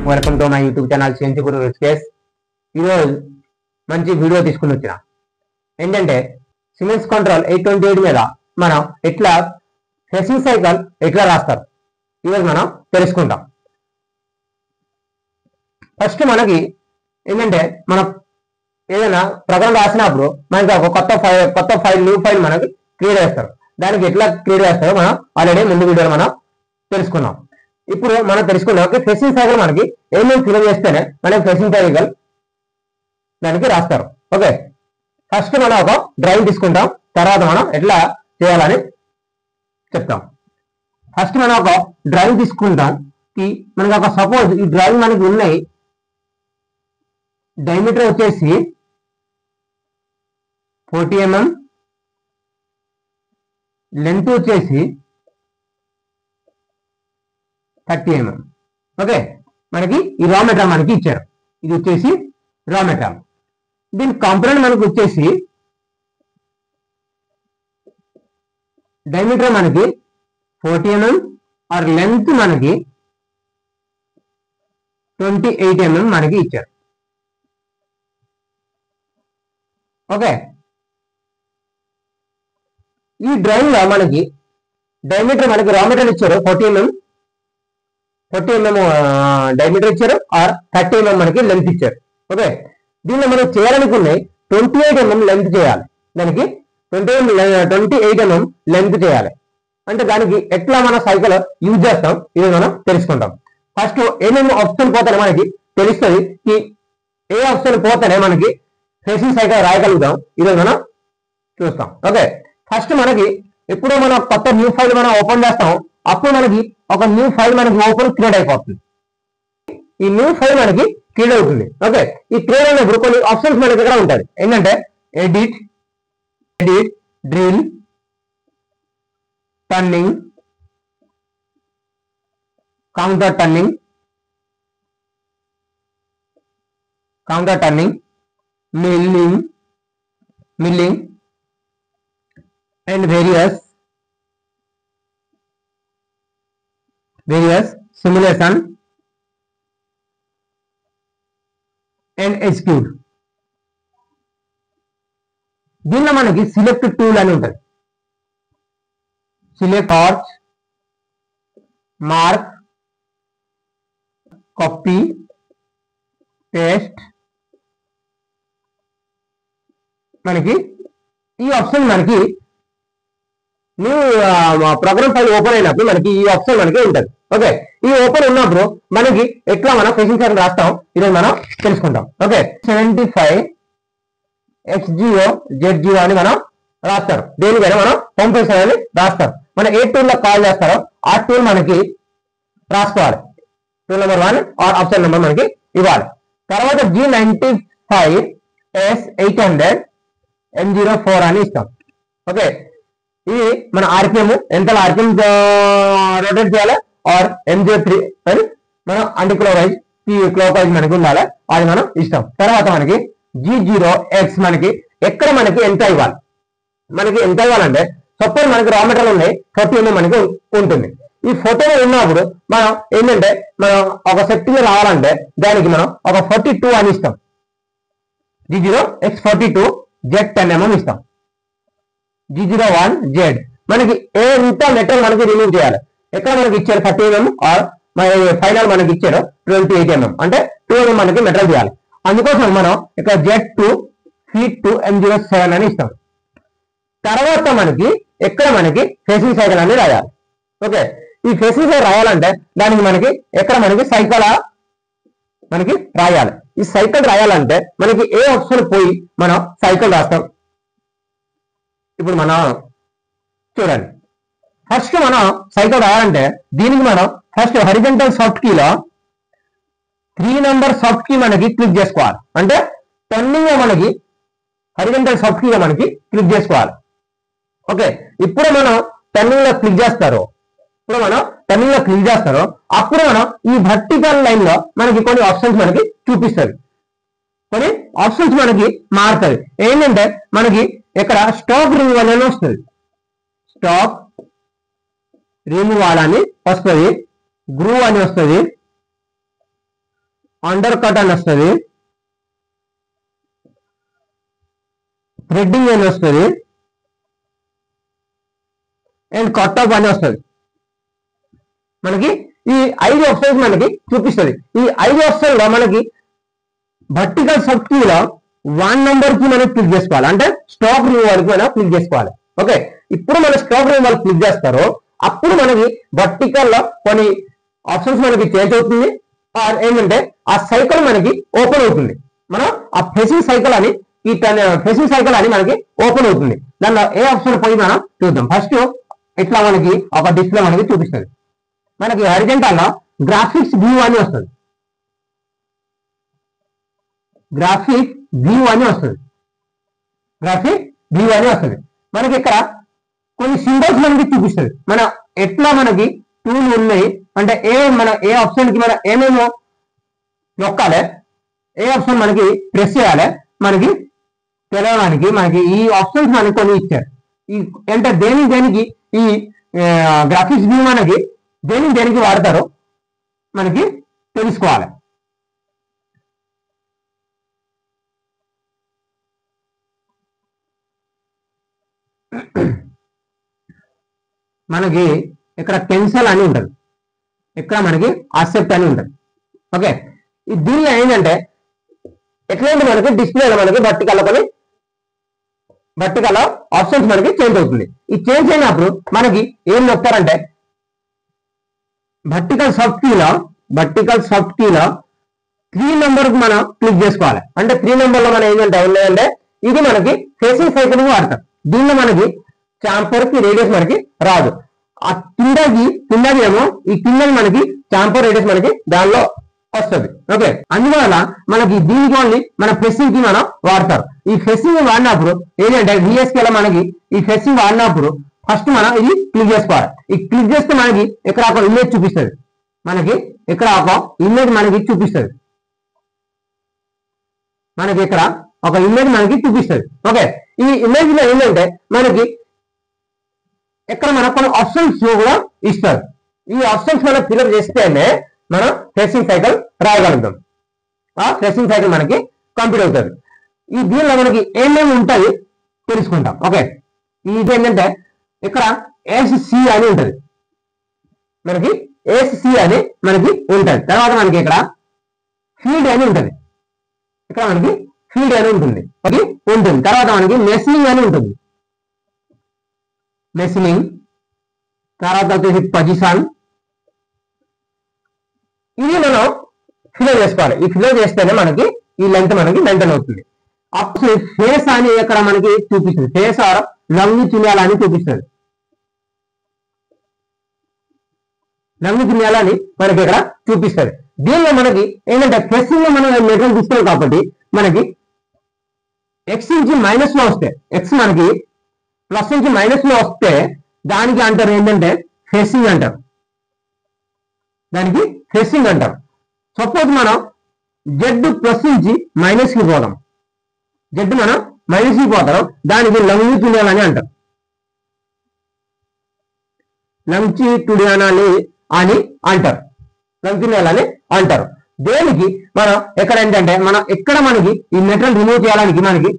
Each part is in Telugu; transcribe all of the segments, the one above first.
Welcome to my YouTube channel CNC Guru రిస్కేస్. ఈరోజు మంచి వీడియో తీసుకుని వచ్చిన ఏంటంటే సిమెన్స్ కంట్రోల్ 828 మీద మనం ఎట్లా ఫెసింగ్ సైకిల్ ఎట్లా రాస్తారు ఈరోజు మనం తెలుసుకుంటాం. ఫస్ట్ మనకి ఏంటంటే మనం ఏదైనా ప్రోగ్రామ్ రాసినప్పుడు మనకి ఒక కొత్త ఫైల్ న్యూ ఫైల్ మనకి క్రియేట్ చేస్తారు. దానికి ఎట్లా క్రియేట్ చేస్తారో మనం ఆల్రెడీ ముందు వీడియోలో మనం తెలుసుకున్నాం. ఇప్పుడు మనం తెలుసుకున్నాం ఫెసింగ్ సైకిల్ మనకి ఏమేమి ఫిల్ చేస్తేనే మనకి ఫెసింగ్ సైకిల్ దానికి రాస్తారు. ఓకే, ఫస్ట్ మనం ఒక డ్రాయింగ్ తీసుకుంటాం, తర్వాత మనం ఎట్లా చేయాలని చెప్తాం. ఫస్ట్ మనం ఒక డ్రాయింగ్ తీసుకుంటాం. మనకి ఒక సపోజ్ ఈ డ్రాయింగ్ మనకి ఉన్నాయి. డయామీటర్ వచ్చేసి 40 mm, లెంత్ వచ్చేసి 30 mm. ఓకే, మనకి ఈ రా మెటీరియల్ మనకి ఇచ్చారు. ఇది వచ్చేసి రా మెటీరియల్. దీని కాంపోనెంట్ మనకి వచ్చేసి డయామీటర్ మనకి 40 mm ఆర్ లెంత్ మనకి 28 mm మనకి ఇచ్చారు. ఓకే, ఈ డ్రాయింగ్ లో మనకి డయామీటర్ మనకి రా మెటీరియల్ ఇచ్చారు 40 mm డయామీటర్ ఇచ్చారు ఆర్ 30 mm మనకి లెంత్ ఇచ్చారు. ఓకే, దీనిలో మనం చేయాలనుకునే 28 mm లెంత్ చేయాలి. దానికి 28 mm లెంత్ చేయాలి అంటే దానికి ఎట్లా మన సైకిల్ యూజ్ చేస్తాం ఇది మనం తెలుసుకుంటాం. ఫస్ట్ ఏమేమి ఆప్షన్ పోతానే మనకి తెలుస్తుంది. ఏ ఆప్షన్ పోతేనే మనకి ఫేసింగ్ సైకిల్ రాయగలుగుతాం ఇది మనం చూస్తాం. ఓకే, ఫస్ట్ మనకి ఎప్పుడో మనం కొత్త న్యూ ఫైల్ మనం ఓపెన్ చేస్తాం, అప్పుడు మనకి ఒక న్యూ ఫైల్ మనకి ఓపెన్ క్రియేట్ అయిపోతుంది. ఈ న్యూ ఫైల్ మనకి క్రియేట్ అవుతుంది. ఓకే, ఈ క్రియేట్ అయినప్పుడు కొన్ని ఆప్షన్స్ మన దగ్గర ఉంటుంది. ఏంటంటే edit, drill, turning, counter turning, milling and various simulation and execute. దీనిలో మనకి సిలెక్ట్ టూల్ అని ఉంటుంది. Select, torch, mark, copy, paste. మనకి ఈ ఆప్షన్ మనకి న్యూ ప్రోగ్రామ్ ఫైల్ ఓపెన్ అయినప్పుడు మనకి ఈ ఆప్షన్ మనకి ఉంటుంది. ఓకే, ఈ ఓపెన్ ఉన్నప్పుడు మనకి ఎట్లా మనం ఫేసింగ్ సైకిల్ రాస్తాం ఈరోజు మనం తెలుసుకుంటాం. ఓకే, 75 XGO ZGO అని మనం రాస్తారు. దేనికైనా మనం హోమ్ పేజ్ అని రాస్తారు. మనం ఏ టూల్ లో కాల్ చేస్తారో ఆ టూల్ మనకి రాసుకోవాలి. Tool number 1 or option number మనకి ఇవ్వాలి. తర్వాత G95 S800 M04 అని ఇస్తాం. ఓకే, ఇది మన ఆర్పిఎం ఎంత ఆర్పిఎం రొటేట్ చేయాలి ఆర్ M03 అని మనం యాంటీ క్లాక్ వైజ్ మనకి ఉండాలి, అది మనం ఇస్తాం. తర్వాత మనకి G0X మనకి ఎక్కడ మనకి ఎంత ఇవ్వాలి. మనకి ఎంత ఇవ్వాలంటే సపోజ్ మనకి రా మెటీరియల్ ఉన్నాయి 40 mm మనకి ఉంటుంది. ఈ ఫోటో ఉన్నప్పుడు మనం ఏంటంటే మనం ఒక సెట్టింగ్ రావాలంటే దానికి మనం ఒక 42 అని ఇస్తాం. G0X 42 Z10 mm ఇస్తాం. G01 Z మనకి ఎంత మెటీరియల్ మనకి రిమూవ్ చేయాలి. ఎక్కడ మనకి ఇచ్చారు 30 mm ఆర్ ఫైనల్ మనకి ఇచ్చారు 28 mm అంటే 2 mm మనకి మెటీరియల్ చేయాలి. అందుకోసం మనం ఇక్కడ Z2 Feet2 M07 అని ఇస్తాం. తర్వాత మనకి ఎక్కడ మనకి ఫేసింగ్ సైకిల్ అని రాయాలి. ఓకే, ఈ ఫేసింగ్ సైకిల్ రాయాలంటే దానికి మనకి ఎక్కడ మనకి సైకిల్ మనకి రాయాలి. ఈ సైకిల్ రాయాలంటే మనకి ఏ ఆప్షన్ పోయి మనం సైకిల్ రాస్తాం. ఇప్పుడు మనం చూడండి, ఫస్ట్ మనం సైకిల్ రాయాలంటే దీనికి మనం ఫస్ట్ హారిజాంటల్ సాఫ్ట్ కీలో 3 నెంబర్ సాఫ్ట్ కీ మనకి క్లిక్ చేసుకోవాలి. అంటే టర్నింగ్ మనకి హారిజాంటల్ సాఫ్ట్ కీలో మనకి క్లిక్ చేసుకోవాలి. ఓకే, ఇప్పుడు మనం టర్నింగ్ లో క్లిక్ చేస్తారు. అప్పుడు మనం ఈ వర్టికల్ లైన్ లో మనకి కొన్ని ఆప్షన్స్ మనకి చూపిస్తుంది. కొన్ని ఆప్షన్స్ మనకి మారుతుంది. ఏంటంటే మనకి ఇక్కడ స్టాక్ రిమూవల్ అని వస్తుంది. స్టాక్ రిమూవల్ అని వస్తుంది, గ్రూవ్ అని వస్తుంది, అండర్ కట్ అని వస్తుంది, థ్రెడ్డింగ్ అని వస్తుంది, అండ్ కట్ ఆఫ్ అని వస్తుంది. మనకి ఈ 5 ఆప్షన్స్ మనకి చూపిస్తుంది. ఈ 5 ఆప్షన్ లో మనకి వర్టికల్ సబ్ కీలో 1 నెంబర్ కి మనం క్లిక్ చేసుకోవాలి, అంటే స్టాక్ రిమూవల్ కి మనం క్లిక్ చేసుకోవాలి. ఓకే, ఇప్పుడు మనం స్టాక్ రిమూవల్ క్లిక్ చేస్తారో అప్పుడు మనకి వర్టికల్ లో కొన్ని ఆప్షన్స్ మనకి చేంజ్ అవుతుంది. ఏంటంటే ఆ సైకిల్ మనకి ఓపెన్ అవుతుంది. మనం ఆ ఫెసింగ్ సైకిల్ అని ఈ ఫెసింగ్ సైకిల్ అని మనకి ఓపెన్ అవుతుంది. దానిలో ఏ ఆప్షన్ పోయి మనం చూద్దాం. ఫస్ట్ ఇట్లా మనకి ఒక డిస్ప్లే మనకి చూపిస్తుంది. మనకి హారిజంటల్ లో గ్రాఫిక్స్ వ్యూ అని వస్తుంది, గ్రాఫిక్ వ్యూ అని వస్తుంది, గ్రాఫిక్ వ్యూ అని వస్తుంది. మనకి ఇక్కడ కొన్ని సింబల్స్ మనకి చూపిస్తుంది. మన ఎట్లా మనకి టూల్ ఉన్నాయి అంటే ఏ ఆప్షన్ కి మనం ఏమేమో నొక్కాలి, ఏ ఆప్షన్ మనకి ప్రెస్ చేయాలి మనకి తెలవడానికి మనకి ఈ ఆప్షన్స్ మనకి కొన్ని ఇచ్చారు. ఈ అంటే దేనికి ఈ గ్రాఫిక్స్ వ్యూ మనకి దేనికి వాడతారో మనకి తెలుసుకోవాలి. మనకి ఇక్కడ పెన్సిల్ అని ఉంటుంది, ఇక్కడ మనకి అసెప్ట్ అని ఉంటుంది. ఓకే, దీనిలో ఏంటంటే ఎట్లాంటి మనకి డిస్ప్లేలో మనకి వర్టికల్ ఆప్షన్స్ మనకి చేంజ్ అవుతుంది. ఈ చేంజ్ అయినప్పుడు మనకి ఏం నొక్కారంటే వర్టికల్ సాఫ్ట్ కీలో 3 నెంబర్ కి మనం క్లిక్ చేసుకోవాలి. అంటే 3 నెంబర్ లో మనం ఏంటంటే ఉన్నాయంటే ఇది మనకి ఫేసింగ్ సైకిల్ వాడతాం. దీనిలో మనకి చాంపర్ కి రేడియస్ మనకి రాదు. ఆ కిందకి ఏమో ఈ కింద మనకి చాంపర్ రేడియస్ మనకి దానిలో వస్తుంది. ఓకే, అందువల్ల మనకి దీనికి ఓన్లీ మన ఫెసింగ్ కి మనం వాడతారు. ఈ ఫెసింగ్ వాడినప్పుడు ఏంటంటే VSK లో మనకి ఈ ఫెసింగ్ వాడినప్పుడు ఫస్ట్ మనం ఇది క్లిక్ చేసుకోవాలి. ఈ క్లిక్ చేస్తే మనకి ఇక్కడ ఒక ఇమేజ్ చూపిస్తుంది, మనకి ఇక్కడ ఒక ఇమేజ్ మనకి చూపిస్తుంది, మనకి ఇక్కడ ఒక ఇమేజ్ మనకి చూపిస్తుంది. ఓకే, ఈ ఇమేజ్ లో ఏంటంటే మనకి ఇక్కడ మనకు కొన్ని ఆప్షన్స్ కూడా ఇస్తారు. ఈ ఆప్షన్స్ మనం ఫిల్అప్ చేస్తేనే మనం ఫేసింగ్ సైకిల్ రాయగలుగుతాం. ఆ ఫేసింగ్ సైకిల్ మనకి కంప్లీట్ అవుతుంది. ఈ దీనిలో మనకి ఏమేమి ఉంటాయి తెలుసుకుంటాం. ఓకే, ఇది ఏంటంటే ఇక్కడ SC అని ఉంటుంది, మనకి SC అని మనకి ఉంటుంది. తర్వాత మనకి ఇక్కడ ఫీల్డ్ అని ఉంటుంది, ఇక్కడ మనకి ఫీల్డ్ అని ఉంటుంది. తర్వాత మనకి మెషినింగ్ అని ఉంటుంది, మెషినింగ్. తర్వాత వచ్చేసి పొజిషన్. ఇది మనం ఫిల్ చేసుకోవాలి. ఈ ఫిల్ చేస్తేనే మనకి ఈ లెంత్ మనకి మెయింటైన్ అవుతుంది. అప్పుడు ఫేస్ అని ఇక్కడ మనకి చూపిస్తుంది, ఫేస్ ఆర్ లంగిచున్యాల అని చూపిస్తుంది, లంగిచున్యాలని మనకి ఇక్కడ చూపిస్తుంది. దీనిలో మనకి ఏంటంటే ప్రెస్సింగ్ లో మనం మెటీరియల్ తీసుకోవాలి కాబట్టి మనకి X నుంచి మైనస్ లో వస్తే, X మనకి ప్లస్ నుంచి మైనస్ లో వస్తే దానికి అంటారు ఏంటంటే ఫేసింగ్ అంటారు, దానికి ఫేసింగ్ అంటారు. సపోజ్ మనం Z ప్లస్ నుంచి మైనస్ కి పోదాం, Z మనం మైనస్ కి పోతాం, దానికి లంగిచున్యాలని అంటారు, లంగిచున్యాలని అని అంటారు, లంగిచున్యాలని అంటారు. దేనికి మనం ఎక్కడ ఏంటంటే మనం ఎక్కడ మనకి ఈ మెటీరియల్ రిమూవ్ చేయడానికి మనకి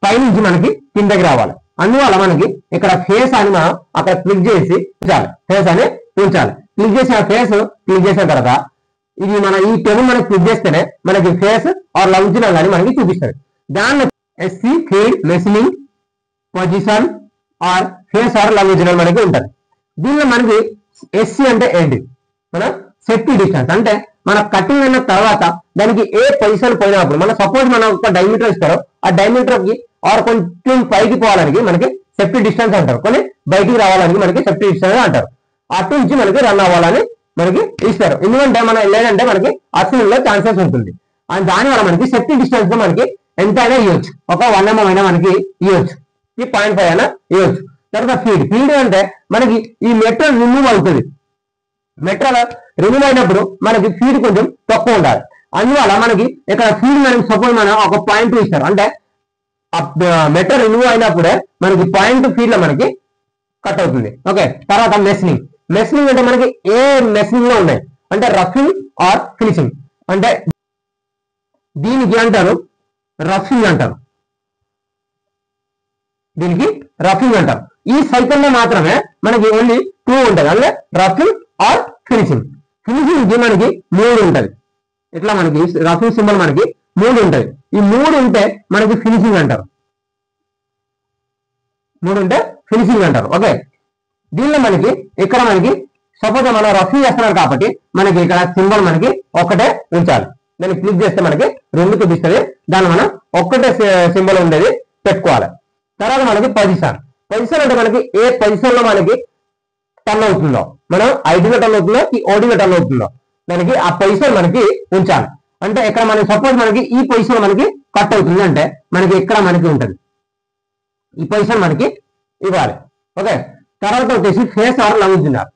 పైనుంచి మనకి కిందకి రావాలి. అందువల్ల మనకి ఇక్కడ ఫేస్ అని మనం అక్కడ క్లిక్ చేసి ఉంచాలి, ఫేస్ అని ఉంచాలి. క్లిక్ చేసిన ఫేస్ క్లిక్ చేసిన తర్వాత ఇది మన ఈ టేబుల్ మనకి క్లిక్ చేస్తేనే మనకి ఫేస్ ఆర్ లంగిచున్యాల అని మనకి చూపిస్తుంది. దానిలో SC field, machining, position or face or లంగిచున్యాల మనకి ఉంటుంది. దీనిలో మనకి SC అంటే ఏంటి, మన సేఫ్టీ డిస్టెన్స్. అంటే మన కటింగ్ అయిన తర్వాత దానికి ఏ పొజిషన్ పోయినప్పుడు మన సపోజ్ మనం ఒక డైమీటర్ ఇస్తారో ఆ డైమీటర్ కి ఆర్ కొంచెం పైకి పోవడానికి మనకి సేఫ్టీ డిస్టెన్స్ అంటారు, కొన్ని బయటికి రావడానికి మనకి సేఫ్టీ డిస్టెన్స్ అంటారు. అటు నుంచి మనకి రన్ అవ్వాలని మనకి ఇస్తారు. ఎందుకంటే మనం లేదంటే మనకి అసలు ఛాన్సెస్ ఉంటుంది. అండ్ దానివల్ల మనకి సేఫ్టీ డిస్టెన్స్ లో మనకి ఎంత అయినా ఇవ్వచ్చు, ఒక 1 mm అయినా మనకి ఇవ్వచ్చు, ఈ 0.5 అయినా ఇవ్వచ్చు. తర్వాత ఫీల్డ్ అంటే మనకి ఈ మెటీరియల్ రిమూవ్ అవుతుంది. మెటీరియల్ రిమూవ్ అయినప్పుడు మనకి ఫీడ్ కొంచెం తక్కువ ఉండాలి. అందువల్ల మనకి ఇక్కడ ఫీడ్ మనకి సపోజ్ మనం ఒక 0.2 ఇస్తారు, అంటే మెటీరియల్ రిమూవ్ అయినప్పుడే మనకి 0.2 ఫీడ్ లో మనకి కట్ అవుతుంది. ఓకే, తర్వాత మెషినింగ్ అంటే మనకి ఏ మెషినింగ్ లో ఉన్నాయి అంటే రఫింగ్ ఆర్ ఫినిషింగ్. అంటే దీనికి అంటారు రఫింగ్ అంటారు, దీనికి రఫింగ్ అంటారు. ఈ సైకిల్లో మాత్రమే మనకి ఓన్లీ 2 ఉంటుంది, అంటే రఫింగ్ ఆర్ ఫినిషింగ్. ఫినిషింగ్ కి మనకి 3 ఉంటుంది. ఇట్లా మనకి రఫింగ్ సింబల్ మనకి 3 ఉంటుంది. ఈ 3 ఉంటే మనకి ఫినిషింగ్ అంటారు, 3 ఉంటే ఫినిషింగ్ అంటారు. ఓకే, దీనిలో మనకి ఇక్కడ మనకి సపోజ్ మనం రఫింగ్ చేస్తున్నారు కాబట్టి మనకి ఇక్కడ సింబల్ మనకి ఒక్కటే ఉంచాలి. దాన్ని క్లిక్ చేస్తే మనకి 2 చూపిస్తుంది, దాన్ని మనం ఒక్కటే సింబల్ ఉండేది పెట్టుకోవాలి. తర్వాత మనకి పొజిషన్ అంటే మనకి ఏ పొజిషన్ లో మనకి టర్న్ అవుతుందో, మనం ఐడిలో టర్న్ అవుతుందో ఓడిలో టర్న్ అవుతుందో మనకి ఆ పొజిషన్ మనకి ఉంచాలి. అంటే ఇక్కడ మనకి సపోజ్ మనకి ఈ పొజిషన్ మనకి కట్ అవుతుంది అంటే మనకి ఇక్కడ మనకి ఉంటుంది, ఈ పొజిషన్ మనకి ఇవ్వాలి. ఓకే, తర్వాత వచ్చేసి ఫేస్ ఆర్ లాంగిట్యూడినల్.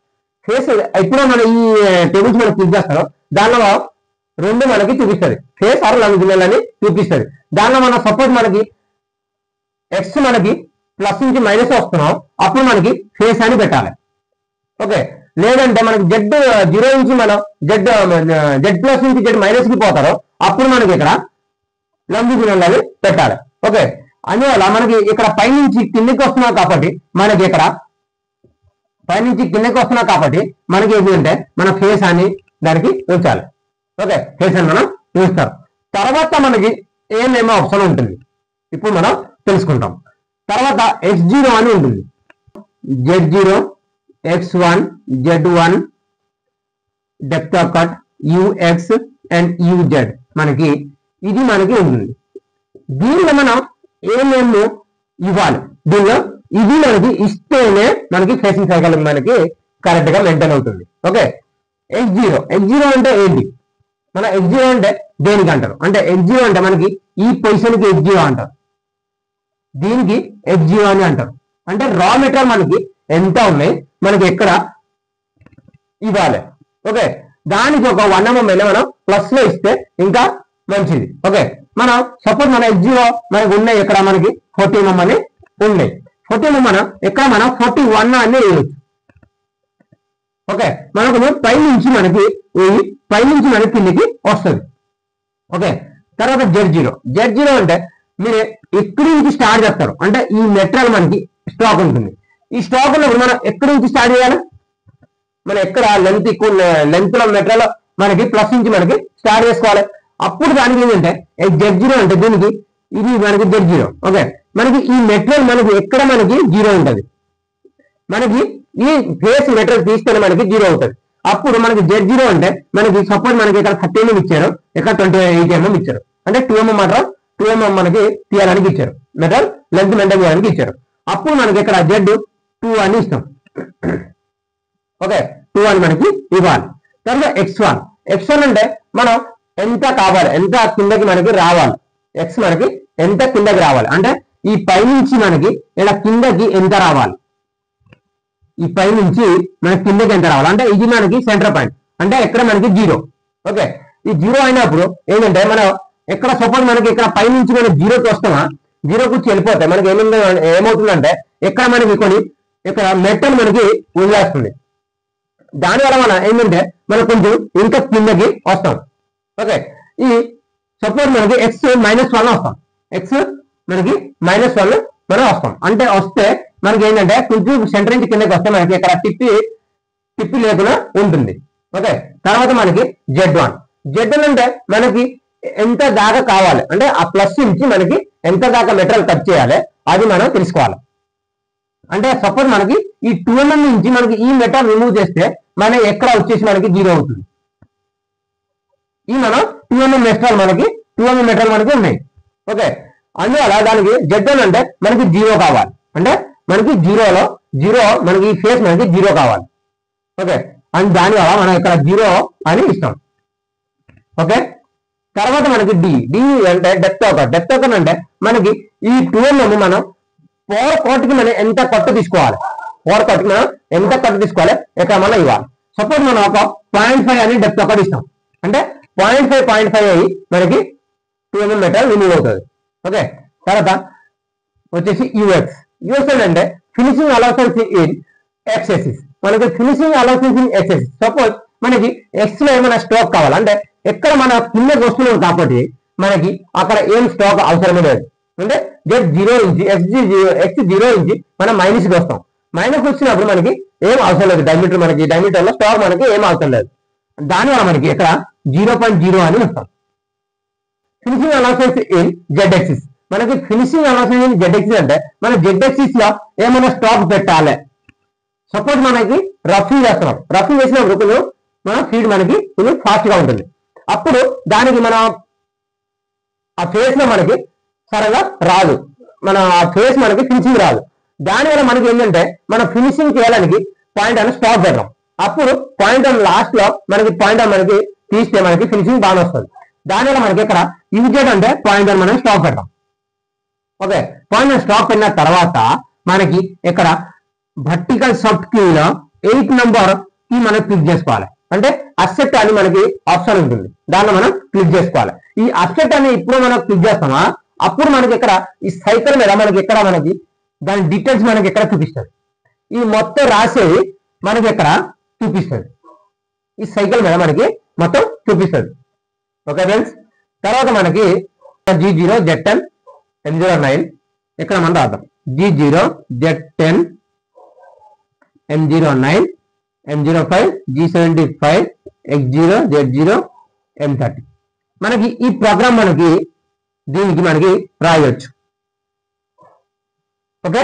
ఫేస్ ఎప్పుడో మనం ఈ టేబుల్స్ మనం క్లిక్ చేస్తారో దానిలో 2 మనకి చూపిస్తుంది, ఫేస్ ఆర్ లాంగిట్యూడినల్ అని చూపిస్తుంది. దానిలో మనం సపోజ్ మనకి ఎక్స్ మనకి ప్లస్ నుంచి మైనస్ వస్తున్నాం, అప్పుడు మనకి ఫేస్ అని పెట్టాలి. ఓకే, లేదంటే మనకి జెడ్ 0 నుంచి మనం జెడ్ ప్లస్ నుంచి జెడ్ మైనస్ కి పోతారో అప్పుడు మనకి ఇక్కడ లాంగిట్యూడినల్ అని పెట్టాలి. ఓకే, అందువల్ల మనకి ఇక్కడ పైనుంచి కిందకి వస్తున్నాం కాబట్టి మనకి ఇక్కడ పైనుంచి కిందకి వస్తున్నాం కాబట్టి మనకి ఏంటంటే మన ఫేస్ అని దానికి ఉంచాలి. ఓకే, ఫేస్ అని మనం చూస్తారు. తర్వాత మనకి ఏమేమో ఆప్షన్ ఉంటుంది, ఇప్పుడు మనం తెలుసుకుంటాం. తర్వాత x0 అని ఉంటుంది, z0, x1, z1, depth of cut, ux and uz మనకి ఇది మనకి ఉంటుంది. దీనిలో మనం ఏమేమో ఇవ్వాలి, దీనిలో ఇది మనకి ఇస్తేనే మనకి ఫేసింగ్ సైకిల్ మనకి కరెక్ట్ గా మెయింటైన్ అవుతుంది. ఓకే, x0 అంటే ఏంటి, మన x0 అంటే దేనికి అంటారు అంటే x0 అంటే మనకి ఈ పొజిషన్ కి x0 అంటారు, దీనికి x0 అని అంటారు. అంటే రా మెటీరియల్ మనకి ఎంత ఉన్నాయి మనకి ఎక్కడ ఇవ్వాలి. ఓకే, దానికి ఒక 1 mm మనం ప్లస్ లో ఇస్తే ఇంకా మంచిది. ఓకే, మనం సపోజ్ మన x0 మనకి ఉన్నాయి, ఇక్కడ మనకి 40 mm అని ఉన్నాయి, 40 mm మనం ఇక్కడ మనం 41 అని వేయవచ్చు. ఓకే, మనకు పైనుంచి మనకి కిందకి వస్తుంది. ఓకే, తర్వాత z0 అంటే మీరు ఎక్కడి నుంచి స్టార్ట్ చేస్తారు అంటే ఈ మెటీరియల్ మనకి స్టాక్ ఉంటుంది, ఈ స్టాక్ లో మనం ఎక్కడి నుంచి స్టార్ట్ చేయాలి, మనం ఎక్కడ లెంత్ లో మెటీరియల్ మనకి ప్లస్ నుంచి మనకి స్టార్ట్ చేసుకోవాలి. అప్పుడు దానికి ఏంటంటే z0 అంటే దీనికి ఇది మనకి z0. ఓకే, మనకి ఈ మెటీరియల్ మనకి ఎక్కడ మనకి 0 ఉంటుంది, మనకి ఈ ఫేస్ మెటీరియల్ తీసుకొని మనకి 0 అవుతుంది. అప్పుడు మనకి z0 అంటే మనకి సపోజ్ మనకి ఇక్కడ 30 mm ఇచ్చారు, ఇక్కడ 28 mm ఇచ్చారు, అంటే 2 mm మాత్రం 2 mm మనకి తీయడానికి ఇచ్చారు, మెటీరియల్ లెంత్ మెయింటైన్ చేయడానికి ఇచ్చారు. అప్పుడు మనకి ఇక్కడ z2 అని ఇస్తాం. ఓకే, 2 అని మనకి ఇవ్వాలి. తర్వాత x1 అంటే మనం ఎంత కావాలి, ఎంత కిందకి మనకి రావాలి, x మనకి ఎంత కిందకి రావాలి అంటే ఈ పైనుంచి మనకి ఇలా కిందకి ఎంత రావాలి, ఈ పైనుంచి మనకి కిందకి ఎంత రావాలి అంటే ఇది మనకి సెంటర్ పాయింట్, అంటే ఇక్కడ మనకి 0. ఓకే, ఈ 0 అయినప్పుడు ఏంటంటే మనం ఎక్కడ సపోజ్ మనకి ఇక్కడ పైనుంచి మనం 0కి వస్తామా, 0కి వచ్చి వెళ్ళిపోతే మనకి ఏమవుతుందంటే ఇక్కడ మనకి ఇక్కడ మెటల్ మనకి వదిలేస్తుంది. దానివల్ల మనం ఏంటంటే మనం కొంచెం ఇంకా కిందకి వస్తాం. ఓకే, ఈ సపోజ్ మనకి x-1 వస్తాం, x మనకి -1 మనం వస్తాం, అంటే వస్తే మనకి ఏంటంటే కొంచెం సెంటర్ నుంచి కిందకి వస్తే మనకి ఇక్కడ తిప్పి లేకుండా ఉంటుంది. ఓకే, తర్వాత మనకి z1 అంటే మనకి ఎంత దాకా కావాలి అంటే ఆ ప్లస్ నుంచి మనకి ఎంత దాకా మెటీరియల్ కట్ చేయాలి అది మనం తెలుసుకోవాలి. అంటే సపోజ్ మనకి ఈ 2 mm నుంచి మనకి ఈ మెటీరియల్ రిమూవ్ చేస్తే మన ఎక్కడ వచ్చేసి మనకి 0 అవుతుంది. ఈ మనం 2 mm మెటీరియల్ మనకి ఉన్నాయి. ఓకే, అందువల్ల దానికి z1 అంటే మనకి 0 కావాలి, అంటే మనకి 0 మనకి ఈ ఫేస్ మనకి 0 కావాలి. ఓకే, అండ్ దానివల్ల మనం ఇక్కడ 0 అని ఇస్తాం. ఓకే, తర్వాత మనకి డి అంటే డెప్త్ ఆఫ్ అంటే మనకి ఈ 2 mm మనం 4 కోట్కి మనం ఎంత కట్టు తీసుకోవాలి, 4 కోట్కి మనం ఎంత కట్టు తీసుకోవాలి ఇక్కడ మనం ఇవ్వాలి. సపోజ్ మనం ఒక 0.5 అని డెప్త్ ఒకటి ఇస్తాం, అంటే 0.5 అయ్యి మనకి 2 mm మెటీరియల్ రిమూవ్ అవుతుంది. ఓకే, తర్వాత వచ్చేసి యూఎక్స్ అంటే ఫినిషింగ్ అలౌసెన్స్ ఇన్ ఎక్సెసిస్. మనకి ఫినిషింగ్ అలౌసెన్స్ ఇన్ ఎక్సెసిస్ సపోజ్ మనకి ఎక్స్ లో ఏమైనా స్ట్రోక్ కావాలి అంటే ఎక్కడ మన కింద వస్తున్నాం కాబట్టి మనకి అక్కడ ఏం స్టాక్ అవసరమే లేదు. అంటే Z0 నుంచి X0 నుంచి మనం మైనస్ కి వస్తాం. మైనస్ వచ్చినప్పుడు మనకి ఏం అవసరం లేదు. డైమీటర్ లో స్టాక్ మనకి ఏం అవసరం లేదు. దానివల్ల మనకి ఇక్కడ 0.0 అని వస్తాం. Finishing analysis in Z-axis. మనకి ఫినిషింగ్ అనాలిసిస్ ఇన్ Z-axis అంటే మన Z-axis లో ఏమైనా స్టాక్ పెట్టాలి. సపోజ్ మనకి రఫింగ్ చేస్తున్నాం. రఫింగ్ చేసినప్పుడు కొంచెం మన ఫీడ్ మనకి కొంచెం ఫాస్ట్ గా ఉంటుంది. అప్పుడు దానికి మన ఆ ఫేస్ లో మనకి సరగా రాదు. మన ఆ ఫేస్ మనకి ఫినిషింగ్ రాదు. దానివల్ల మనకి ఏంటంటే మన ఫినిషింగ్ చేయడానికి పాయింట్ అని స్టాప్ పెడతాం. అప్పుడు పాయింట్ అని లాస్ట్ లో మనకి పాయింట్ అని మనకి తీస్తే మనకి ఫినిషింగ్ బాగా వస్తుంది. దానివల్ల మనకి ఇక్కడ యూజెడ్ అంటే పాయింట్ అని మనం స్టాప్ పెడతాం. ఓకే, పాయింట్ అని స్టాప్ పెట్టిన తర్వాత మనకి ఇక్కడ వర్టికల్ సబ్ కీలో 8 నెంబర్ కి మనం క్లిక్ చేసుకోవాలి. అంటే అసెట్ అని మనకి ఆప్షన్ ఉంటుంది. దాన్ని మనం క్లిక్ చేసుకోవాలి. ఈ అసెట్ అని ఇప్పుడు మనం క్లిక్ చేస్తామా అప్పుడు మనకి ఇక్కడ ఈ సైకిల్ మీద మనకి ఇక్కడ మనకి దాని డీటెయిల్స్ మనకి ఎక్కడ చూపిస్తుంది. ఈ మొత్తం రాసేది మనకి ఎక్కడ చూపిస్తుంది. ఈ సైకిల్ మీద మనకి మొత్తం చూపిస్తుంది. ఓకే ఫ్రెండ్స్, తర్వాత మనకి G0 Z10 M09 ఇక్కడ మనం రాద్దాం. G0 Z10 M09 M05 G75 X0 Z0 M30 మనకి ఈ ప్రోగ్రామ్ మనకి దీనికి మనకి రాయొచ్చు. ఓకే,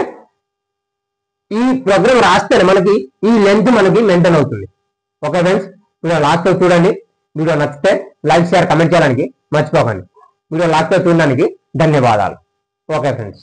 ఈ ప్రోగ్రామ్ రాస్తేనే మనకి ఈ లెంత్ మనకి మెయింటైన్ అవుతుంది. ఓకే ఫ్రెండ్స్, వీడియో లాస్ట్ లో చూడండి. వీడియో నచ్చితే లైక్ షేర్ కమెంట్ చేయడానికి మర్చిపోకండి. వీడియో లాస్ట్ లో చూడడానికి ధన్యవాదాలు. Okay friends.